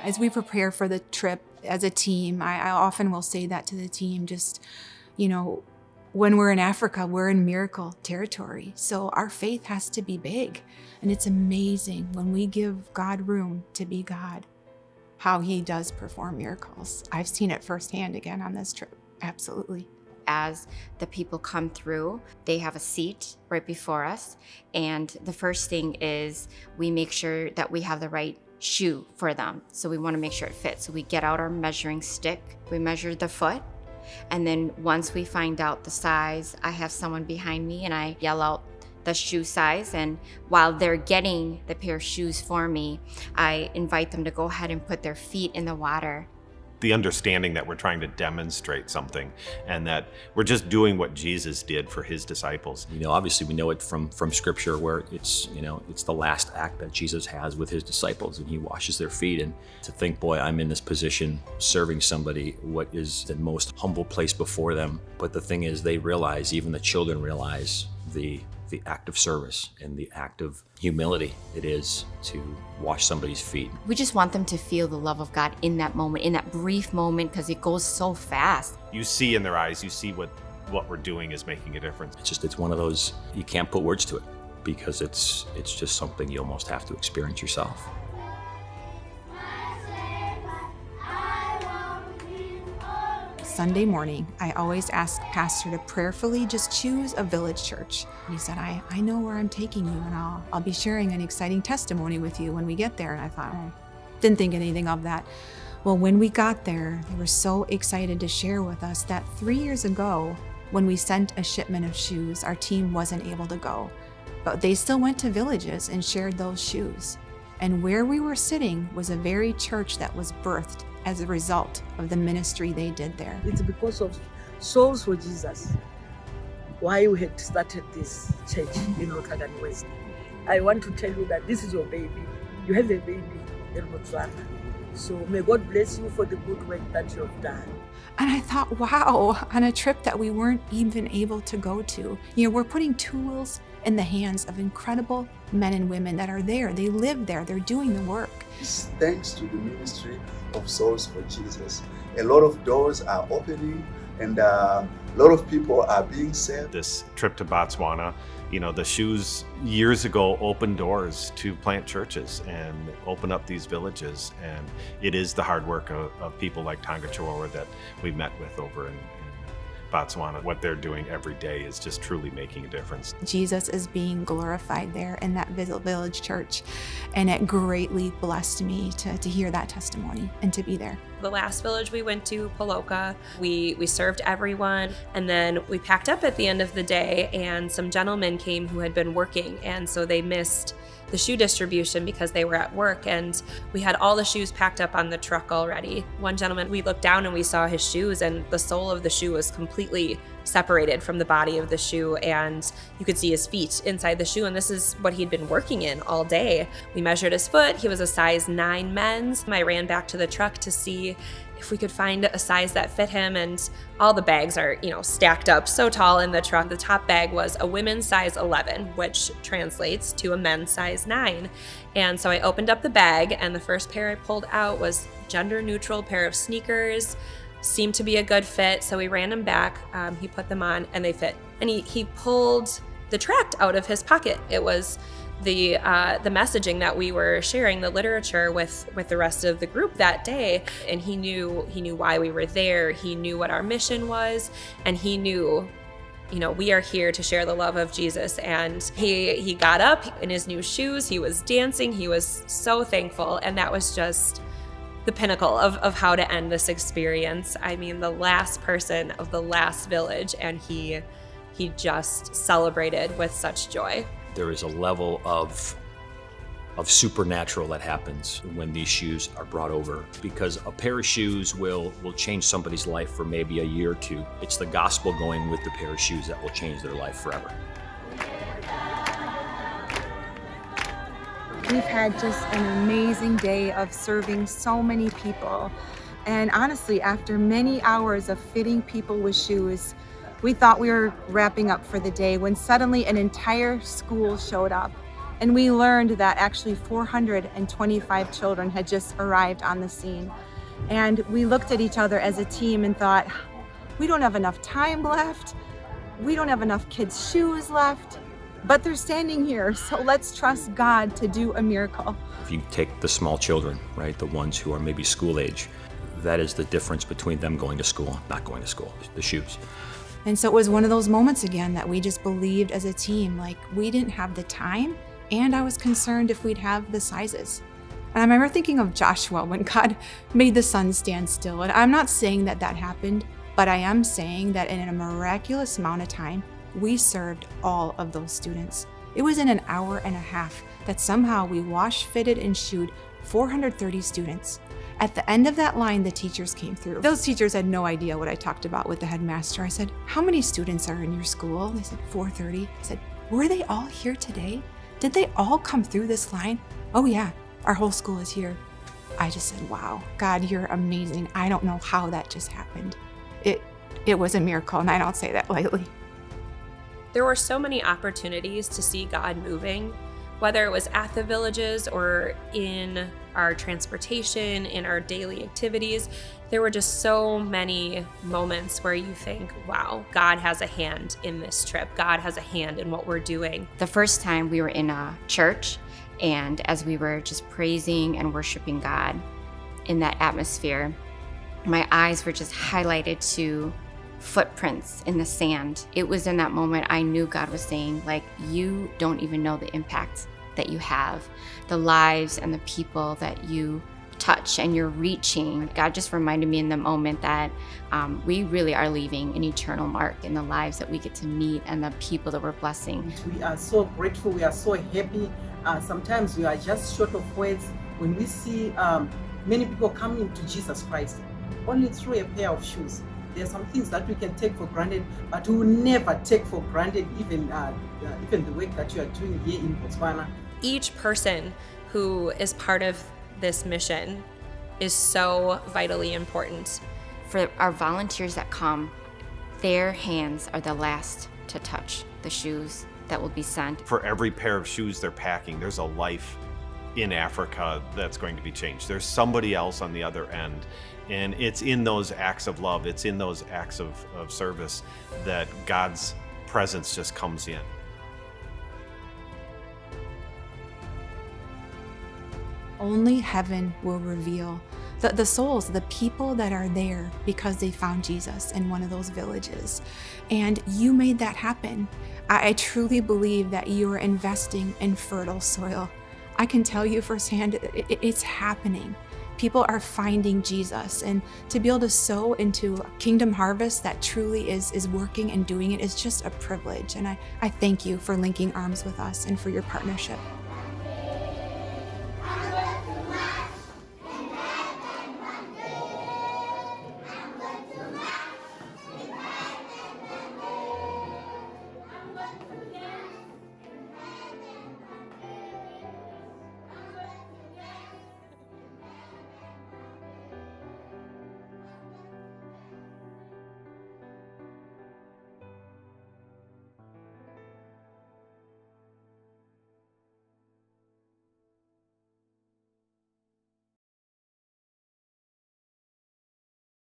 As we prepare for the trip as a team, I often will say that to the team, just, when we're in Africa, we're in miracle territory. So our faith has to be big. And it's amazing when we give God room to be God, how he does perform miracles. I've seen it firsthand again on this trip. Absolutely. As the people come through, they have a seat right before us. And the first thing is we make sure that we have the right shoe for them. So we want to make sure it fits. So we get out our measuring stick, we measure the foot. And then once we find out the size, I have someone behind me and I yell out the shoe size. And while they're getting the pair of shoes for me, I invite them to go ahead and put their feet in the water. The understanding that we're trying to demonstrate something and that we're just doing what Jesus did for his disciples. Obviously we know it from scripture where it's the last act that Jesus has with his disciples and he washes their feet. And to think, boy, I'm in this position serving somebody, what is the most humble place before them. But the thing is, they realize, even the children realize the act of service and the act of humility it is to wash somebody's feet. We just want them to feel the love of God in that moment, in that brief moment, because it goes so fast. You see in their eyes, you see what we're doing is making a difference. It's one of those, you can't put words to it because it's just something you almost have to experience yourself. Sunday morning, I always ask Pastor to prayerfully just choose a village church. He said, I know where I'm taking you, and I'll be sharing an exciting testimony with you when we get there. And I thought, didn't think anything of that. Well, when we got there, they were so excited to share with us that 3 years ago, when we sent a shipment of shoes, our team wasn't able to go. But they still went to villages and shared those shoes. And where we were sitting was a very church that was birthed as a result of the ministry they did there. It's because of Souls for Jesus why we had started this church in Rotterdam West. I want to tell you that this is your baby. You have a baby in Botswana. So may God bless you for the good work that you have done. And I thought, wow, on a trip that we weren't even able to go to, we're putting tools in the hands of incredible men and women that are there. They live there. They're doing the work. It's thanks to the ministry of Souls for Jesus. A lot of doors are opening and a lot of people are being saved. This trip to Botswana, the shoes years ago opened doors to plant churches and open up these villages. And it is the hard work of people like Tonga Chihuahua that we met with over in Botswana. What they're doing every day is just truly making a difference. Jesus is being glorified there in that village church, and it greatly blessed me to hear that testimony and to be there. The last village we went to, Poloka, we served everyone, and then we packed up at the end of the day, and some gentlemen came who had been working, and so they missed the shoe distribution because they were at work, and we had all the shoes packed up on the truck already. One gentleman, we looked down and we saw his shoes, and the sole of the shoe was completely separated from the body of the shoe, and you could see his feet inside the shoe, and this is what he'd been working in all day. We measured his foot. He was a size 9 men's. I ran back to the truck to see if we could find a size that fit him, and all the bags are, stacked up so tall in the truck. The top bag was a women's size 11, which translates to a men's size 9. And so I opened up the bag, and the first pair I pulled out was gender neutral pair of sneakers. Seemed to be a good fit, so we ran them back. He put them on, and they fit. And he pulled the tract out of his pocket. It was the messaging that we were sharing, the literature with the rest of the group that day, and he knew why we were there. He knew what our mission was, and he knew, we are here to share the love of Jesus. And he got up in his new shoes. He was dancing. He was so thankful, and that was just the pinnacle of how to end this experience. I mean, the last person of the last village, and he just celebrated with such joy. There is a level of supernatural that happens when these shoes are brought over, because a pair of shoes will change somebody's life for maybe a year or two. It's the gospel going with the pair of shoes that will change their life forever. We've had just an amazing day of serving so many people. And honestly, after many hours of fitting people with shoes, we thought we were wrapping up for the day when suddenly an entire school showed up. And we learned that actually 425 children had just arrived on the scene. And we looked at each other as a team and thought, we don't have enough time left. We don't have enough kids' shoes left, but they're standing here. So let's trust God to do a miracle. If you take the small children, right, the ones who are maybe school age, that is the difference between them going to school and not going to school, the shoes. And so it was one of those moments again that we just believed as a team, like we didn't have the time, and I was concerned if we'd have the sizes. And I remember thinking of Joshua when God made the sun stand still. And I'm not saying that that happened, but I am saying that in a miraculous amount of time, we served all of those students. It was in an hour and a half that somehow we washed, fitted, and shoed 430 students. At the end of that line, the teachers came through. Those teachers had no idea what I talked about with the headmaster. I said, how many students are in your school? They said, 430. I said, were they all here today? Did they all come through this line? Oh yeah, our whole school is here. I just said, wow, God, you're amazing. I don't know how that just happened. It was a miracle, and I don't say that lightly. There were so many opportunities to see God moving, whether it was at the villages or in our transportation, in our daily activities. There were just so many moments where you think, wow, God has a hand in this trip. God has a hand in what we're doing. The first time we were in a church, and as we were just praising and worshiping God in that atmosphere, my eyes were just highlighted to footprints in the sand. It was in that moment I knew God was saying, like, you don't even know the impact that you have, the lives and the people that you touch and you're reaching. God just reminded me in the moment that we really are leaving an eternal mark in the lives that we get to meet and the people that we're blessing. We are so grateful, we are so happy. Sometimes we are just short of words when we see many people coming to Jesus Christ only through a pair of shoes. There are some things that we can take for granted, but we will never take for granted even the work that you are doing here in Botswana. Each person who is part of this mission is so vitally important. For our volunteers that come, their hands are the last to touch the shoes that will be sent. For every pair of shoes they're packing, there's a life in Africa that's going to be changed. There's somebody else on the other end. And it's in those acts of love, it's in those acts of service that God's presence just comes in. Only heaven will reveal the souls, the people that are there because they found Jesus in one of those villages. And you made that happen. I truly believe that you are investing in fertile soil. I can tell you firsthand, it's happening. People are finding Jesus, and to be able to sow into a kingdom harvest that truly is working and doing it is just a privilege. And I thank you for linking arms with us and for your partnership.